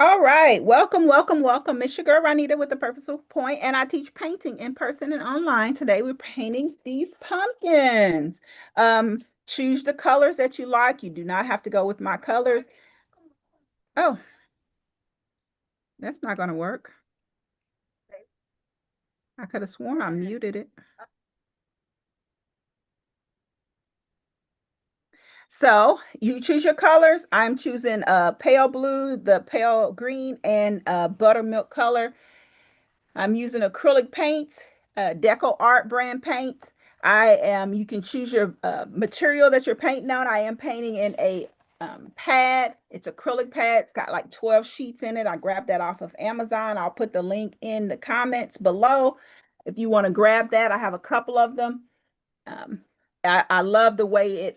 All right, welcome, welcome, welcome. It's your girl Ronita with the Purposeful Point, and I teach painting in person and online. Today we're painting these pumpkins. Choose the colors that you like. You do not have to go with my colors. Oh, that's not going to work. I could have sworn I muted it. So you choose your colors. I'm choosing pale blue, the pale green, and buttermilk color. I'm using acrylic paints, Deco Art brand paints. You can choose your material that you're painting on. I am painting in a pad. It's acrylic pad. It's got like 12 sheets in it. I grabbed that off of Amazon. I'll put the link in the comments below if you want to grab that. I have a couple of them. Um, I love the way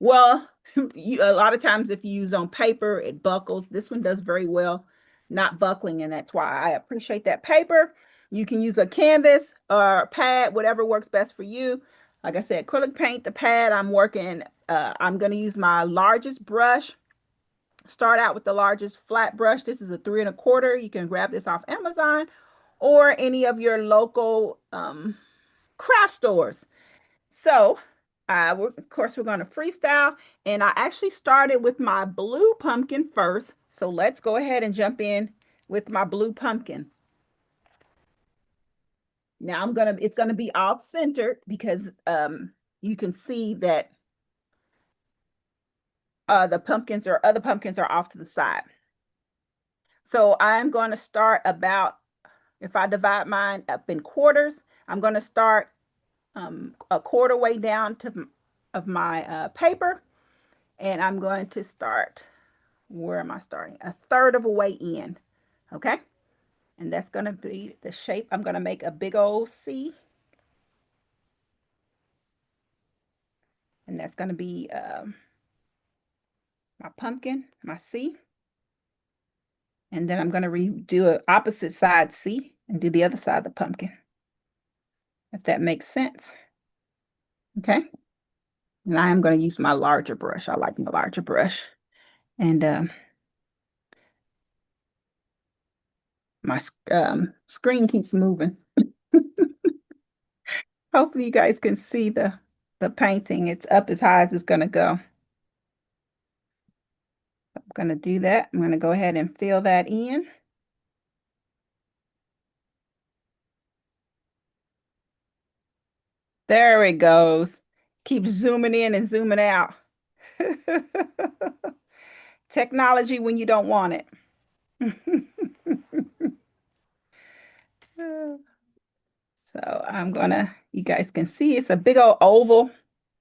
well, a lot of times if you use on paper, it buckles. This one does very well, not buckling, and that's why I appreciate that paper. You can use a canvas or a pad, whatever works best for you. Like I said, acrylic paint, the pad, I'm going to use my largest brush. Start out with the largest flat brush. This is a 3 1/4. You can grab this off Amazon or any of your local craft stores. So, of course, we're going to freestyle. And I actually started with my blue pumpkin first. So let's go ahead and jump in with my blue pumpkin. Now it's gonna be off centered because you can see that the pumpkins or other pumpkins are off to the side. So I'm going to start about, if I divide mine up in quarters, I'm going to start a quarter way down of my paper. And I'm going to start, where am I starting? A third of a way in, okay? And that's going to be the shape. I'm going to make a big old C. And that's going to be my pumpkin, my C. And then I'm going to redo an opposite side C and do the other side of the pumpkin, if that makes sense. Okay. And I am going to use my larger brush. I like my larger brush. And my screen keeps moving. Hopefully you guys can see the painting. It's up as high as it's going to go. I'm going to do that. I'm going to go ahead and fill that in. There it goes. Keep zooming in and zooming out. Technology when you don't want it. So you guys can see it's a big old oval.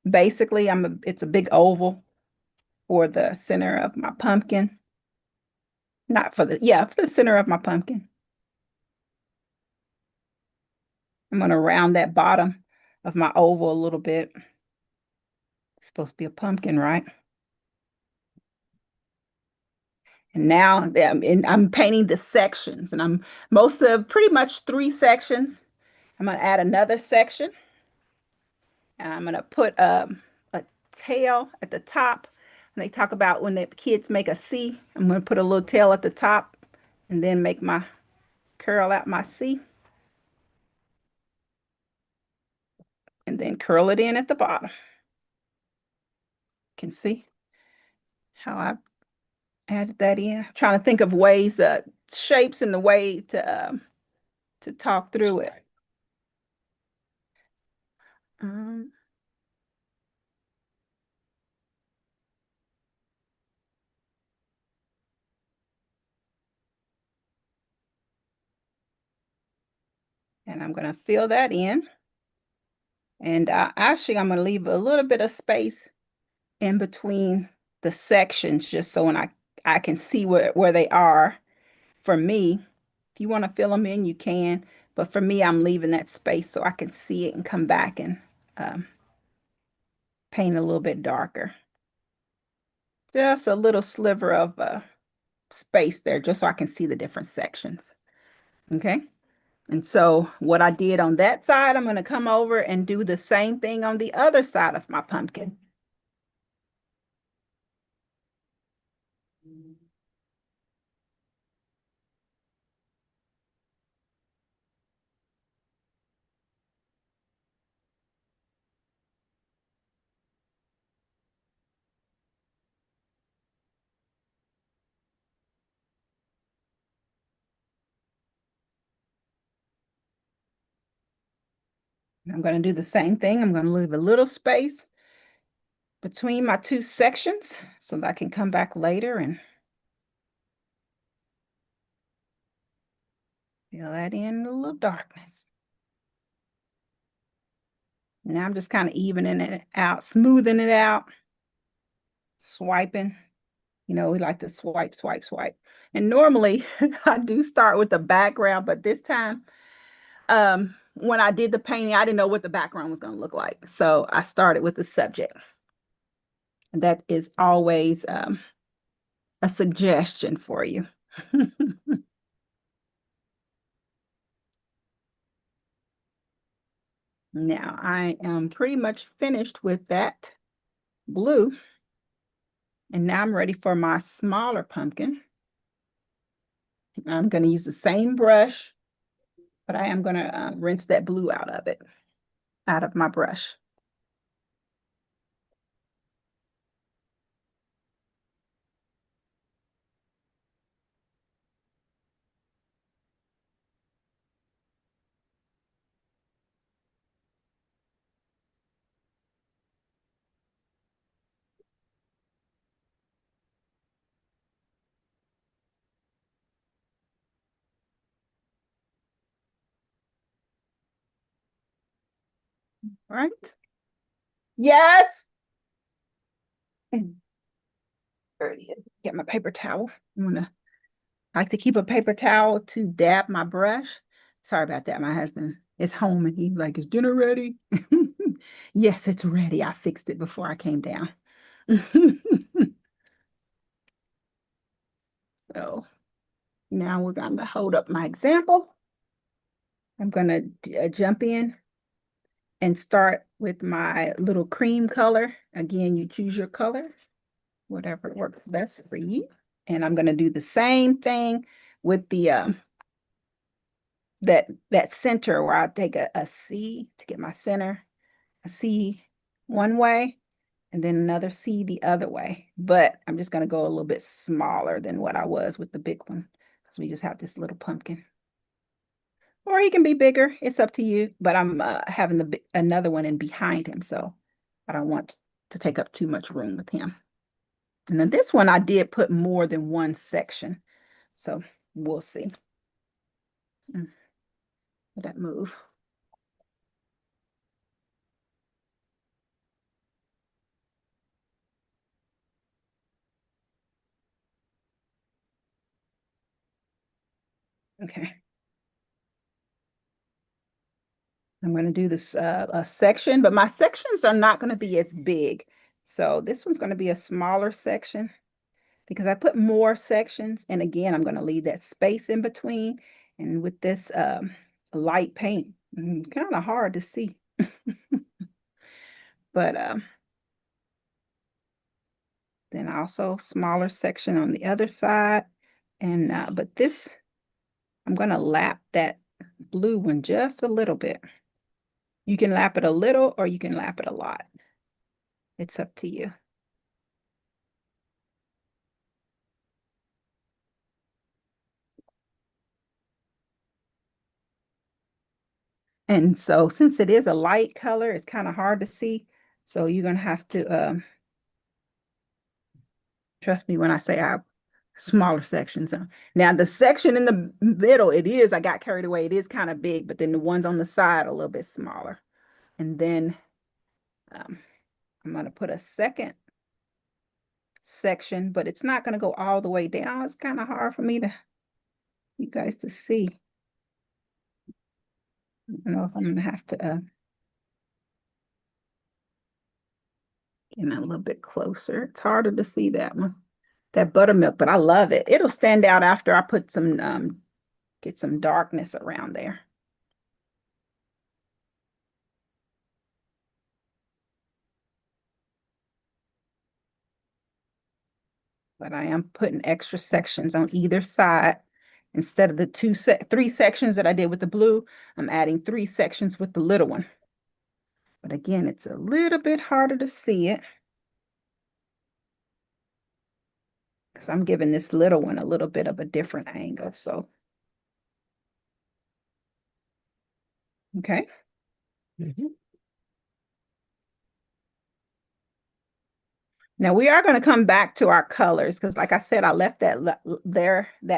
Basically, it's a big oval for the center of my pumpkin. Not for yeah, for the center of my pumpkin. I'm going to round that bottom of my oval a little bit. It's supposed to be a pumpkin, right? And now I'm painting the sections, and I'm most of pretty much 3 sections. I'm going to add another section, and I'm going to put a tail at the top. And they talk about when the kids make a C, I'm going to put a little tail at the top and then make my curl out my C and then curl it in at the bottom. You can see how I added that in. I'm trying to think of ways, shapes and the way to talk through it. Um, and I'm going to fill that in. And actually, I'm going to leave a little bit of space in between the sections just so I can see where they are for me. If you want to fill them in, you can. But for me, I'm leaving that space so I can see it and come back and um, paint a little bit darker. Just a little sliver of space there just so I can see the different sections. Okay. And so what I did on that side, I'm going to come over and do the same thing on the other side of my pumpkin. I'm going to do the same thing. I'm going to leave a little space between my two sections so that I can come back later and fill that in a little darkness. Now I'm just kind of evening it out, smoothing it out, swiping. You know, we like to swipe, swipe, swipe. And normally I do start with the background, but this time, when I did the painting, I didn't know what the background was going to look like. So I started with the subject. And that is always a suggestion for you. Now I am pretty much finished with that blue. And now I'm ready for my smaller pumpkin. I'm going to use the same brush, but I am going to rinse that blue out of it, out of my brush. All right. Yes. There it is. Get my paper towel. I like to keep a paper towel to dab my brush. Sorry about that. My husband is home and he's like, is dinner ready? Yes, it's ready. I fixed it before I came down. So now we're going to hold up my example. I'm going to jump in and start with my little cream color. Again, you choose your color, whatever works best for you. And I'm going to do the same thing with the that center where I take a C to get my center, a C one way, and then another C the other way. But I'm just going to go a little bit smaller than what I was with the big one because we just have this little pumpkin. Or he can be bigger. It's up to you. But I'm having another one in behind him, so I don't want to take up too much room with him. And then this one, I did put more than one section. So we'll see. Let that move. Okay. I'm going to do this a section, but my sections are not going to be as big. So this one's going to be a smaller section because I put more sections. And again, I'm going to leave that space in between. And with this light paint, kind of hard to see. But then also smaller section on the other side. And but this, I'm going to lap that blue one just a little bit. You can lap it a little or you can lap it a lot. It's up to you. And so since it is a light color, it's kind of hard to see. So you're going to have to trust me when I say I have smaller sections. Now the section in the middle, I got carried away. It is kind of big, but then the ones on the side are a little bit smaller. And then um, I'm going to put a second section, but it's not going to go all the way down. It's kind of hard for you guys to see. I don't know if I'm going to have to get a little bit closer. It's harder to see that one, that buttermilk, but I love it. It'll stand out after I put some, get some darkness around there. But I am putting extra sections on either side. Instead of the three sections that I did with the blue, I'm adding three sections with the little one. But again, it's a little bit harder to see it because I'm giving this little one a little bit of a different angle. So, okay. Mhm. Now we are going to come back to our colors because, like I said, I left that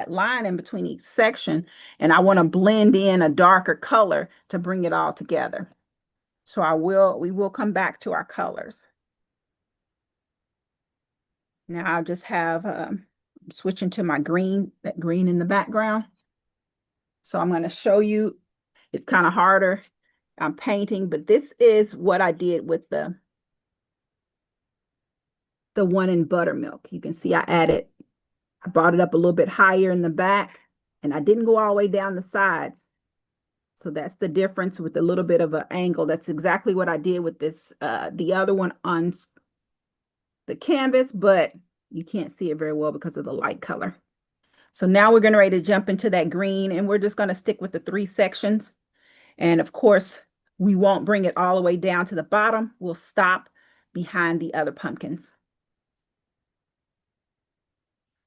line in between each section, and I want to blend in a darker color to bring it all together. So we will come back to our colors. Now I'll just have switching to my green, that green in the background. So I'm going to show you. It's kind of harder. I'm painting, but this is what I did with the one in buttermilk. You can see I brought it up a little bit higher in the back, and I didn't go all the way down the sides. So that's the difference with a little bit of an angle. That's exactly what I did with this, the other one on the canvas, but you can't see it very well because of the light color. So now we're getting ready to jump into that green, and we're just going to stick with the three sections. And of course, we won't bring it all the way down to the bottom. We'll stop behind the other pumpkins.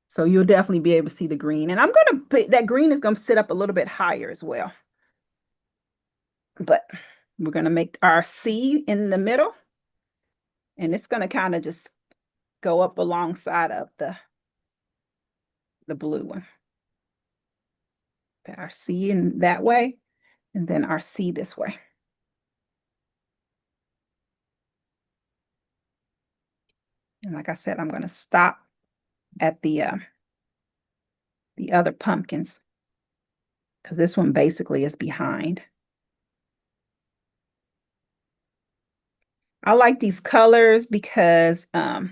So you'll definitely be able to see the green. And I'm going to put that green is going to sit up a little bit higher as well. But we're going to make our C in the middle. And it's going to kind of just go up alongside of the blue one. Our C in that way, and then our C this way. And like I said, I'm going to stop at the other pumpkins because this one basically is behind. I like these colors because kind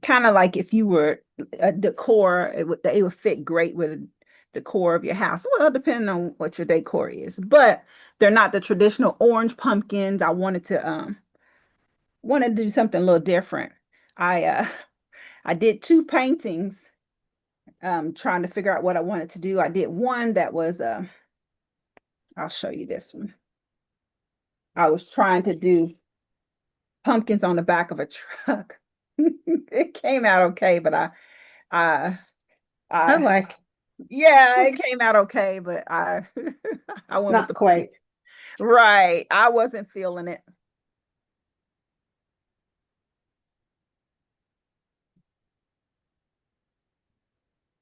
of like if you were a decor, it would fit great with a decor of your house. Well, depending on what your decor is, but they're not the traditional orange pumpkins. I wanted to do something a little different. I uh I did two paintings trying to figure out what I wanted to do. I did one that was I'll show you this one. I was trying to do pumpkins on the back of a truck. It came out okay, but I I I like, yeah, it came out okay, but I I went with not the quite. right. I wasn't feeling it.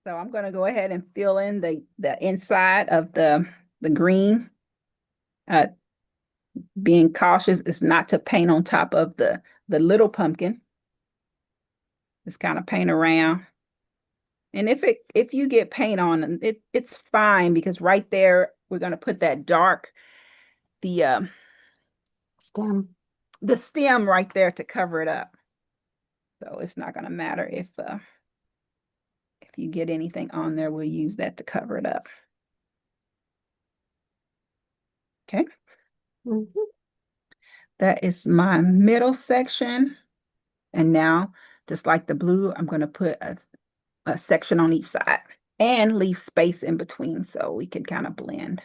So I'm gonna go ahead and fill in the inside of the green. Uh, being cautious is not to paint on top of the little pumpkin. Just kind of paint around. And if you get paint on it's fine because right there we're gonna put that dark the uh Stem. the stem right there to cover it up. So it's not gonna matter if you get anything on there, we'll use that to cover it up. Okay, Mhm. that is my middle section. And now, just like the blue, I'm gonna put a section on each side and leave space in between so we can kind of blend.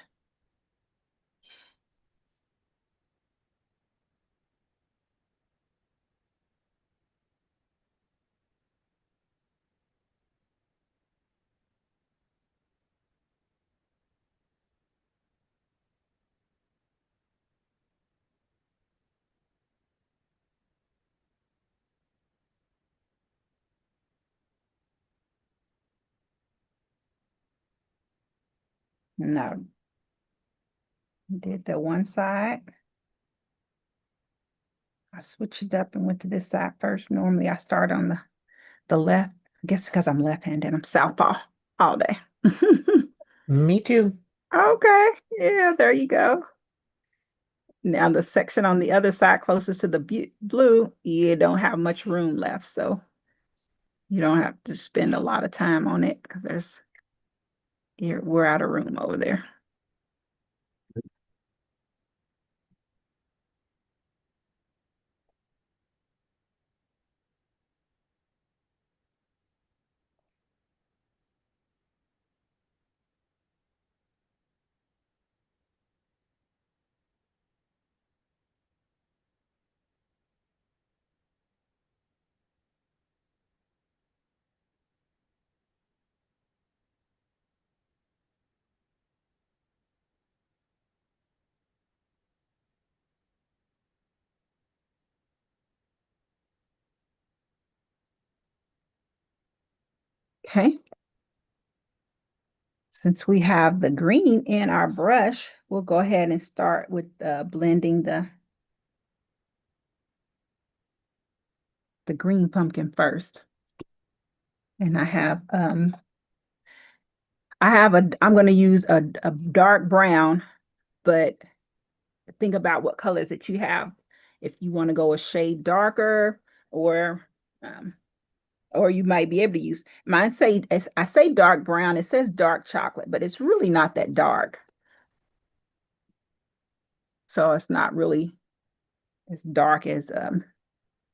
Now, did the one side. I switched it up and went to this side first. Normally I start on the left. I guess because I'm left-handed, I'm southpaw all day. Me too. Okay, yeah, there you go. Now the section on the other side closest to the blue, you don't have much room left, so you don't have to spend a lot of time on it because we're out of room over there. Okay. Since we have the green in our brush, we'll go ahead and start with blending the green pumpkin first. And I'm going to use a dark brown, but think about what colors that you have. If you want to go a shade darker, or um, or you might be able to use mine. I say dark brown, it says dark chocolate, but it's really not that dark. So it's not really as dark as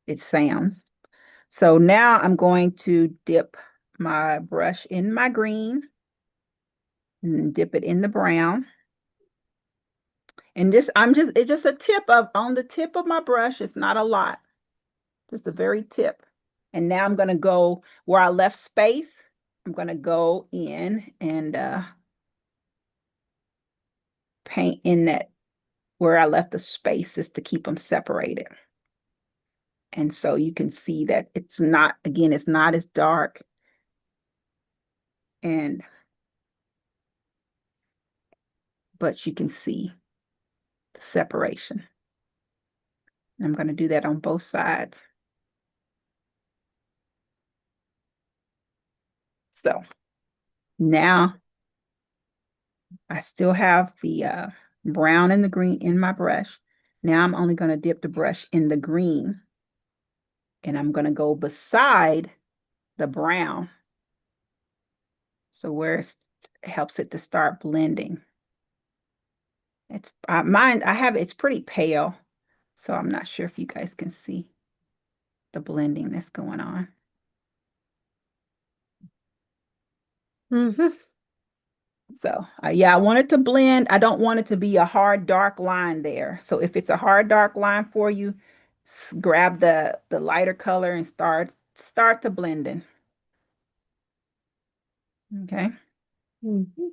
it sounds. So now I'm going to dip my brush in my green and dip it in the brown. And it's just a tip of on the tip of my brush. It's not a lot, just a very tip. And now I'm going to go where I left space. I'm going to go in and paint in that where I left the spaces to keep them separated. And so you can see that it's not, again, it's not as dark. But you can see the separation. And I'm going to do that on both sides. So now I still have the brown and the green in my brush. Now I'm only going to dip the brush in the green, and I'm going to go beside the brown. So where it helps it to start blending. It's it's pretty pale, so I'm not sure if you guys can see the blending that's going on. Mm-hmm. So yeah, I want it to blend. I don't want it to be a hard dark line there. So if it's a hard dark line for you, grab the lighter color and start to blending. Okay. Mm-hmm.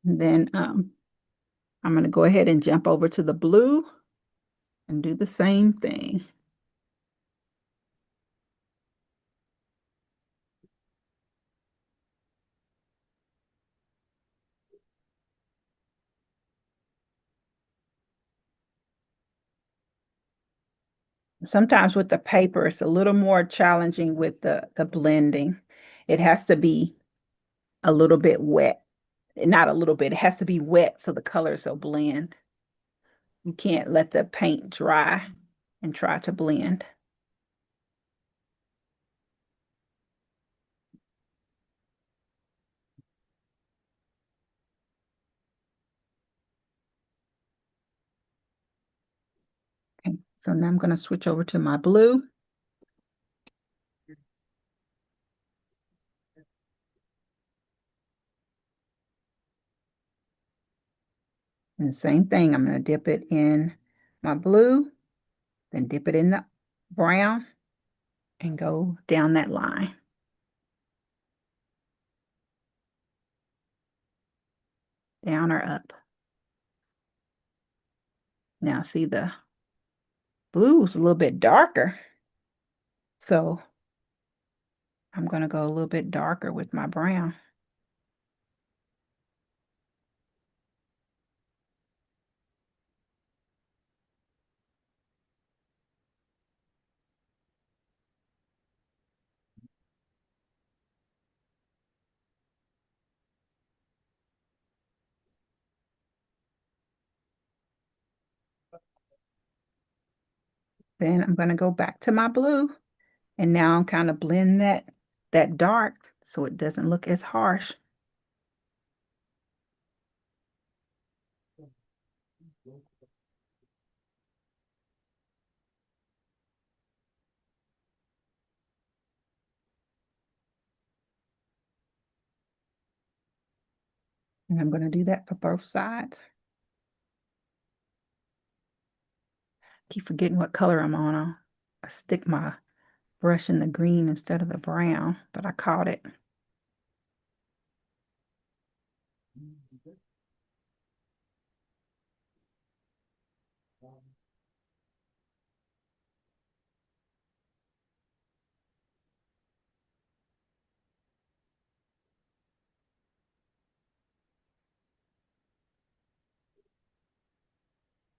And then I'm going to go ahead and jump over to the blue and do the same thing. Sometimes with the paper, it's a little more challenging with the blending. It has to be a little bit wet. Not a little bit, it has to be wet so the colors will blend. You can't let the paint dry and try to blend. Okay, so now I'm going to switch over to my blue. And the same thing, I'm going to dip it in my blue, then dip it in the brown, and go down that line. Down or up. Now see the blue is a little bit darker. So I'm going to go a little bit darker with my brown. Then I'm going to go back to my blue, and now I'm kind of blend that dark so it doesn't look as harsh. And I'm going to do that for both sides. Keep forgetting what color I'm on. I stick my brush in the green instead of the brown, but I caught it.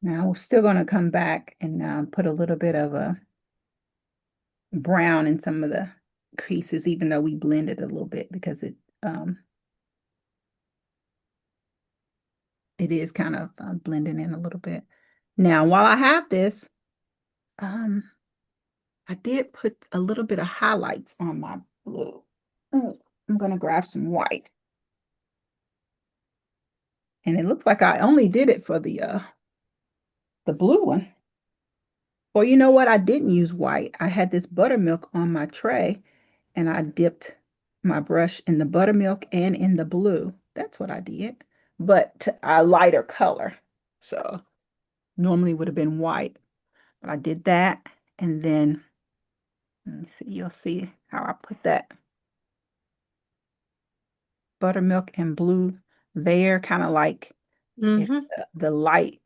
Now we're still going to come back and put a little bit of a brown in some of the creases, even though we blended a little bit because it is kind of blending in a little bit. Now, while I have this, um, I did put a little bit of highlights on my blue. I'm going to grab some white. And it looks like I only did it for the blue one. Or you know what? I didn't use white. I had this buttermilk on my tray and I dipped my brush in the buttermilk and in the blue. That's what I did, but a lighter color. So normally would have been white, but I did that. And then let me see, you'll see how I put that buttermilk and blue there, kind of like if Mm-hmm. the light,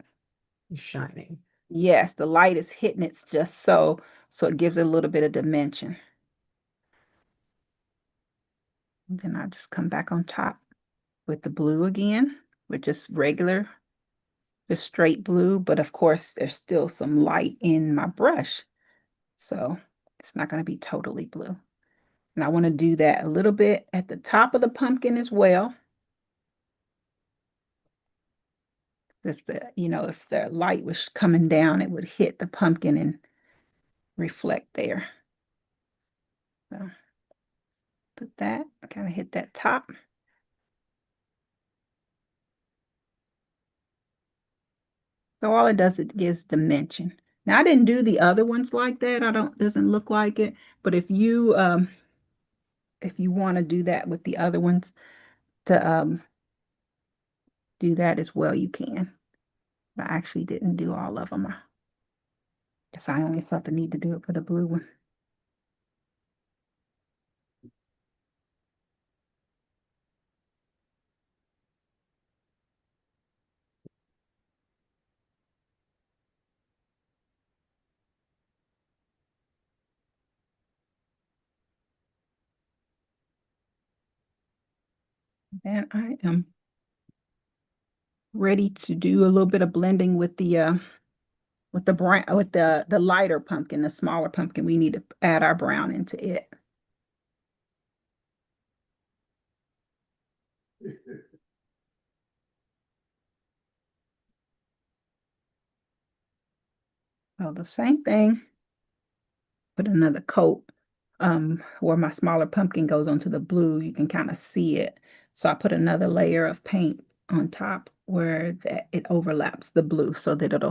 Shining. yes, the light is hitting it just so it gives it a little bit of dimension. And then I just come back on top with the blue again, with just regular, just straight blue. But of course, there's still some light in my brush. So it's not going to be totally blue. And I want to do that a little bit at the top of the pumpkin as well. If the light was coming down, it would hit the pumpkin and reflect there. So put that, kind of hit that top. So all it does, it gives dimension. Now I didn't do the other ones like that. I don't, doesn't look like it. But if you want to do that with the other ones to do that as well, you can. But I actually didn't do all of them. I guess I only felt the need to do it for the blue one. And I am ready to do a little bit of blending with the brown with the lighter pumpkin, the smaller pumpkin. We need to add our brown into it. So the same thing, put another coat where my smaller pumpkin goes onto the blue. You can kind of see it. So I put another layer of paint on top where that it overlaps the blue so that it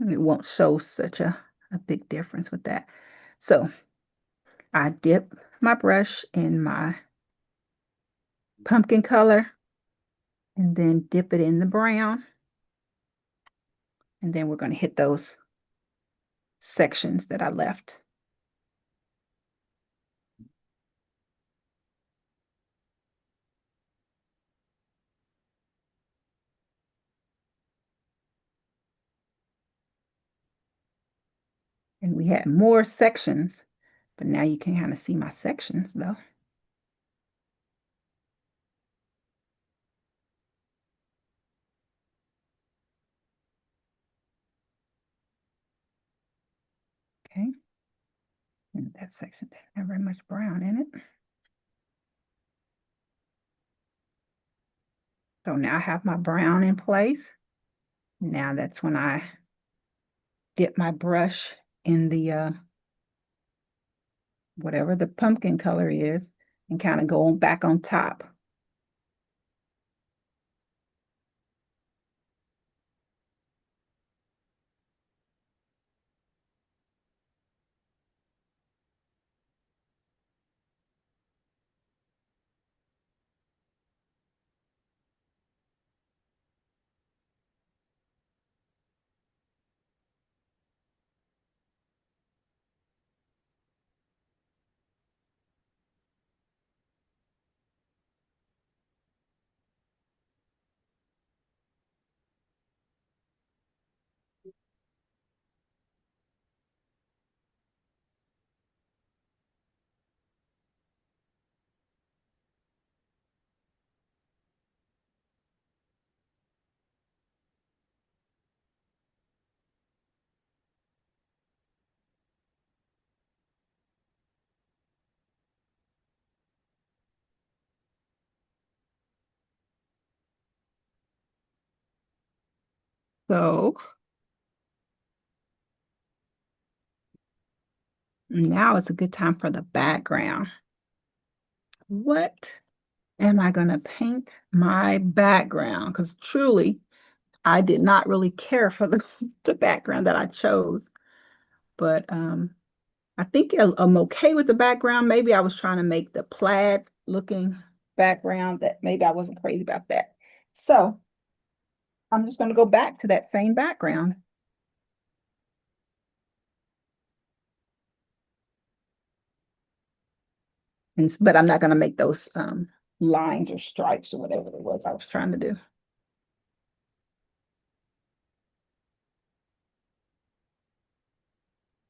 won't show such a big difference with that. So I dip my brush in my pumpkin color and then dip it in the brown. And then we're going to hit those sections that I left. And we had more sections, but now you can kind of see my sections though. Okay. And that section didn't have very much brown in it. So now I have my brown in place. Now that's when I dip my brush in the whatever the pumpkin color is and kind of go on back on top. So now it's a good time for the background. What am I going to paint my background? Because truly, I did not really care for the background that I chose. But I think I'm okay with the background. Maybe I was trying to make the plaid looking background that maybe I wasn't crazy about that. So I'm just going to go back to that same background. But I'm not going to make those lines or stripes or whatever it was I was trying to do.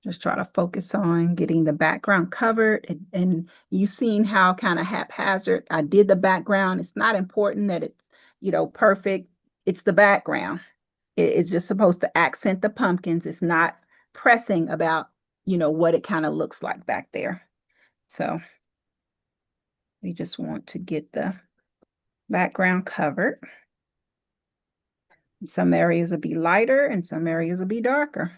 Just try to focus on getting the background covered. And you seen how kind of haphazard I did the background. It's not important that it's, perfect. It's the background. It's just supposed to accent the pumpkins. It's not pressing about, what it kind of looks like back there. So we just want to get the background covered. Some areas will be lighter and some areas will be darker.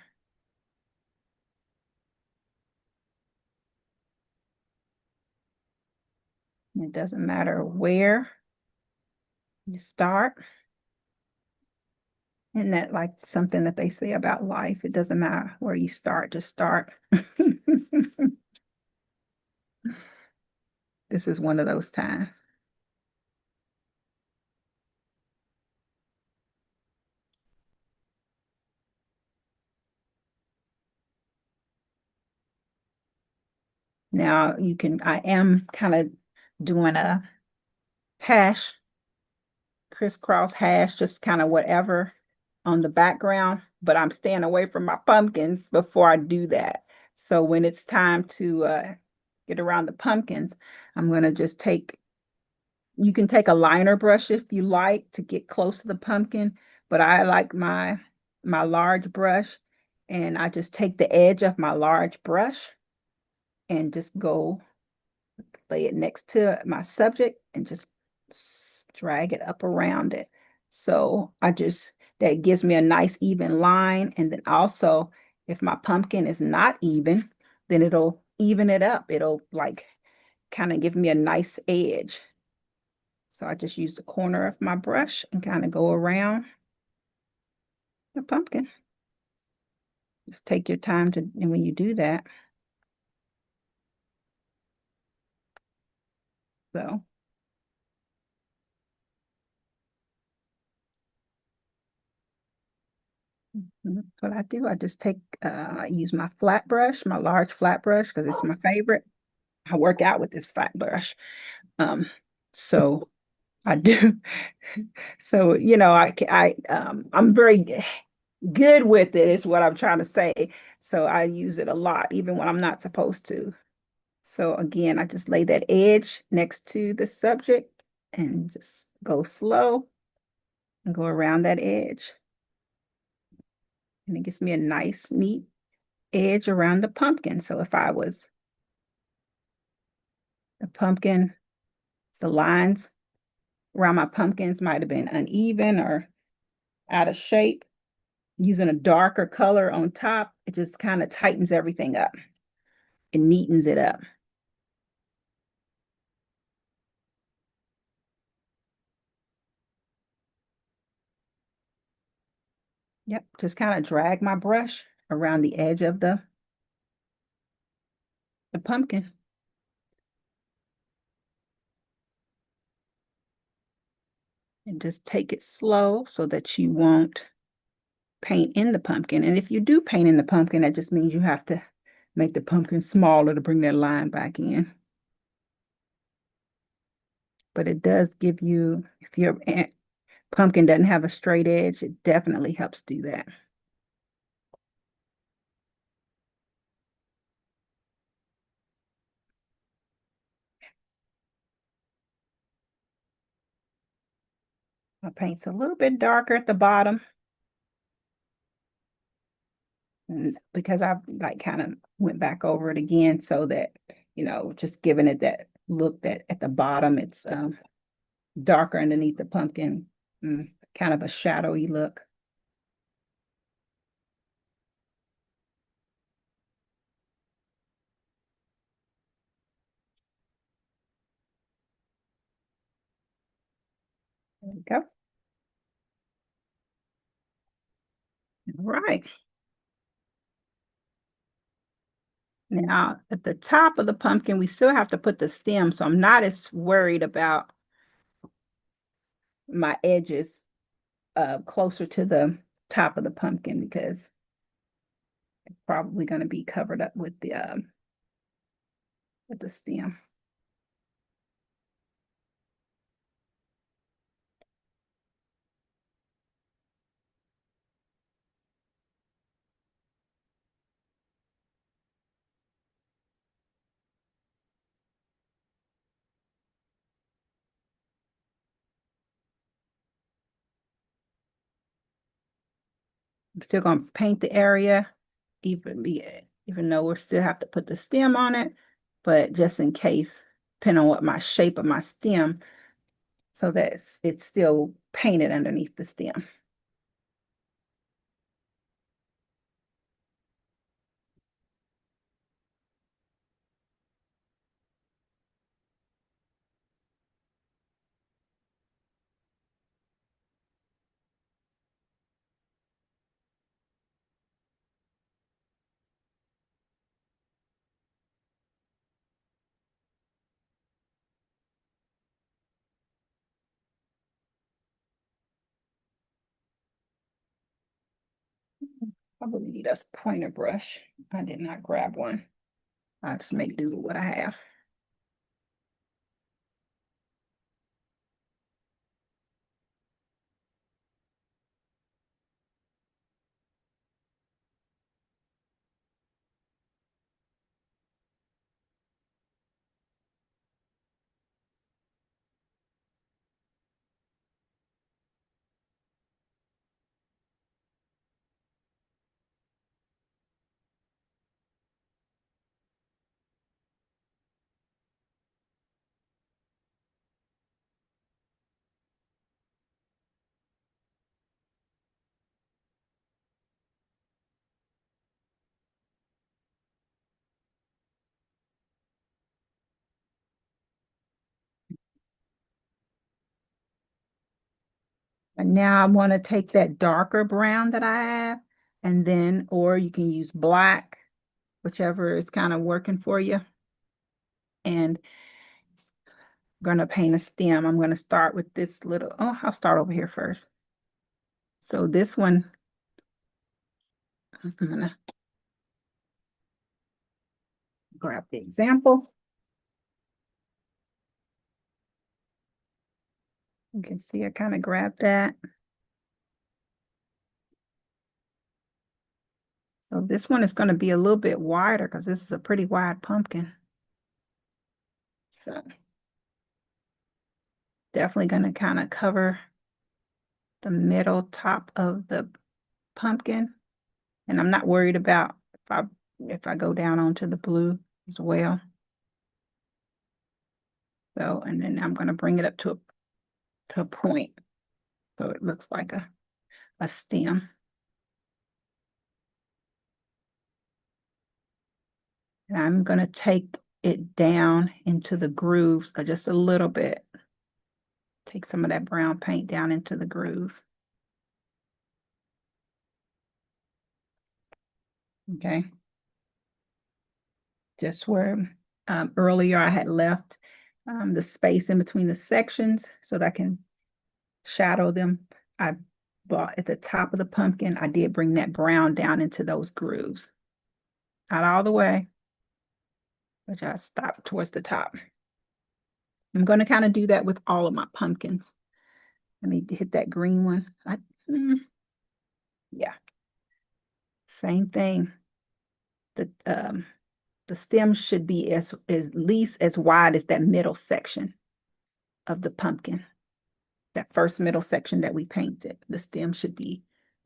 It doesn't matter where you start. Isn't that like something that they say about life? It doesn't matter where you start, just start. This is one of those times. Now I am kind of doing a hash, crisscross hash, just kind of whatever on the background, but I'm staying away from my pumpkins before I do that. So when it's time to get around the pumpkins, I'm going to just you can take a liner brush if you like to get close to the pumpkin, but I like my large brush, and I just take the edge of my large brush and just go lay it next to my subject and just drag it up around it. So that gives me a nice even line. And then also, if my pumpkin is not even, then it'll even it up. It'll like kind of give me a nice edge. So I just use the corner of my brush and kind of go around the pumpkin. Just take your time and when you do that. So that's what I do. I just I use my flat brush, my large flat brush, because it's my favorite. I work out with this flat brush. Um, so I do. So, I'm very good with it, is what I'm trying to say. So I use it a lot, even when I'm not supposed to. So again, I just lay that edge next to the subject and just go slow and go around that edge. And it gives me a nice, neat edge around the pumpkin. So if I was the pumpkin, the lines around my pumpkins might have been uneven or out of shape. Using a darker color on top, it just kind of tightens everything up. It neatens it up. Yep, just kind of drag my brush around the edge of the pumpkin. And just take it slow so that you won't paint in the pumpkin. And if you do paint in the pumpkin, that just means you have to make the pumpkin smaller to bring that line back in. But it does give you, if your pumpkin doesn't have a straight edge, it definitely helps do that. My paint's a little bit darker at the bottom because I like kind of went back over it again so that, just giving it that look that at the bottom, it's darker underneath the pumpkin, kind of a shadowy look. There we go. All right. Now, at the top of the pumpkin, we still have to put the stem, so I'm not as worried about my edges closer to the top of the pumpkin because it's probably going to be covered up with the stem. I'm still going to paint the area even though we still have to put the stem on it, but just in case, depending on what my shape of my stem, so that it's still painted underneath the stem. Probably need a pointer brush. I did not grab one. I'll just make do with what I have. And now I want to take that darker brown that I have, and then, or you can use black, whichever is kind of working for you. And I'm going to paint a stem. I'm going to start with this little, oh, I'll start over here first. So this one, I'm going to grab the example. You can see I kind of grabbed that. So this one is going to be a little bit wider because this is a pretty wide pumpkin. So definitely going to kind of cover the middle top of the pumpkin. And I'm not worried about if I go down onto the blue as well. So, and then I'm going to bring it up to a point. So it looks like a stem. And I'm going to take it down into the grooves just a little bit. Take some of that brown paint down into the grooves. Okay. Just where earlier I had left the space in between the sections so that I can shadow them. I bought at the top of the pumpkin, I did bring that brown down into those grooves. Not all the way, but I stopped towards the top. I'm going to kind of do that with all of my pumpkins. Let me hit that green one. Yeah, same thing. The stem should be as least as wide as that middle section of the pumpkin. That first middle section that we painted, the stem should be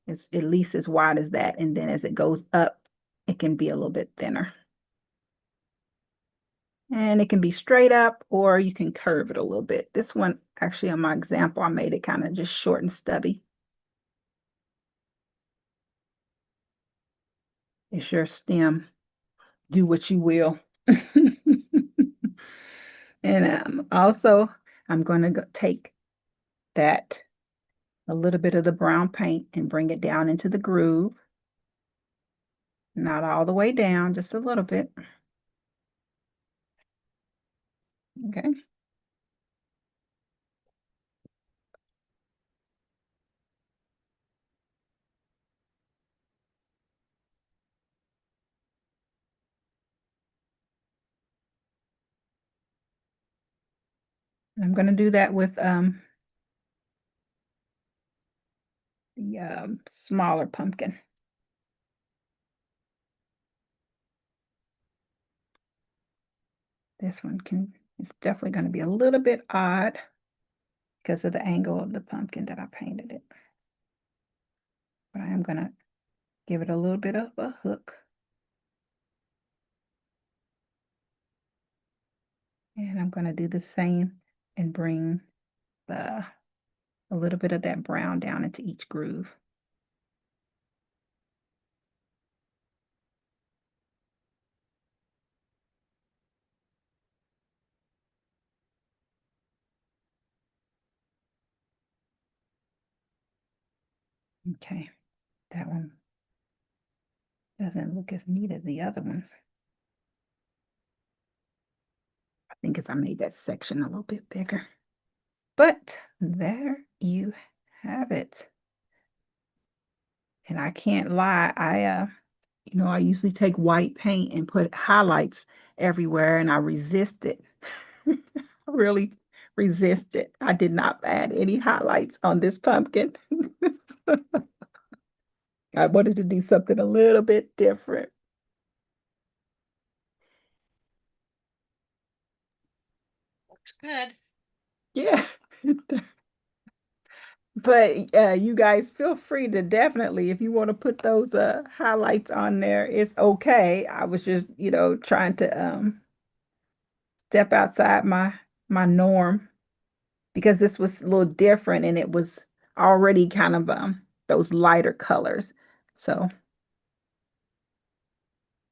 at least as wide as that. And then as it goes up, it can be a little bit thinner. And it can be straight up or you can curve it a little bit. This one, actually on my example, I made it kind of just short and stubby. It's your stem. Do what you will. And also, I'm going to take that a little bit of the brown paint and bring it down into the groove. Not all the way down, just a little bit. Okay. I'm going to do that with the smaller pumpkin. This one it's definitely going to be a little bit odd because of the angle of the pumpkin that I painted it. But I am going to give it a little bit of a hook. And I'm going to do the same and bring a little bit of that brown down into each groove. Okay, that one doesn't look as neat as the other ones. I think if I made that section a little bit bigger. But there you have it. And I can't lie, I usually take white paint and put highlights everywhere, and I resist it. I really resist it. I did not add any highlights on this pumpkin. I wanted to do something a little bit different. Looks good. Yeah. But you guys feel free to definitely, if you want to put those highlights on there, it's okay. I was just, trying to step outside my norm because this was a little different and it was already kind of those lighter colors. So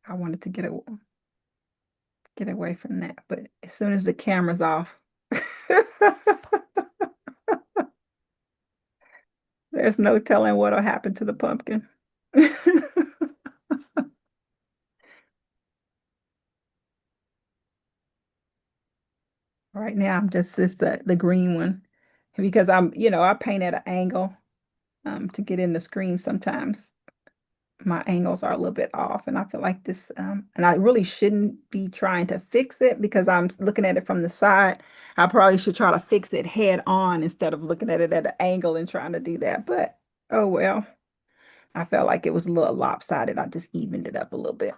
I wanted to get away from that. But as soon as the camera's off, there's no telling what'll happen to the pumpkin. Right now, I'm just it's the green one because I paint at an angle to get in the screen sometimes. My angles are a little bit off, and I feel like this, and I really shouldn't be trying to fix it because I'm looking at it from the side. I probably should try to fix it head on instead of looking at it at an angle and trying to do that. But oh well, I felt like it was a little lopsided. I just evened it up a little bit.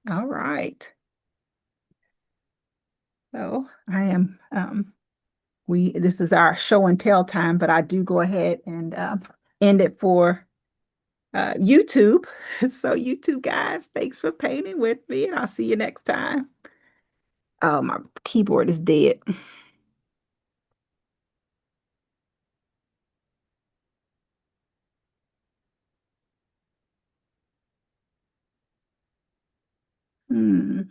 All right. So I am this is our show and tell time, but I do go ahead and end it for YouTube. So YouTube guys, thanks for painting with me, and I'll see you next time. Oh, my keyboard is dead. Hmm.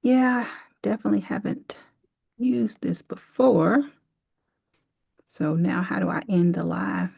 Yeah, definitely haven't used this before. So now how do I end the live?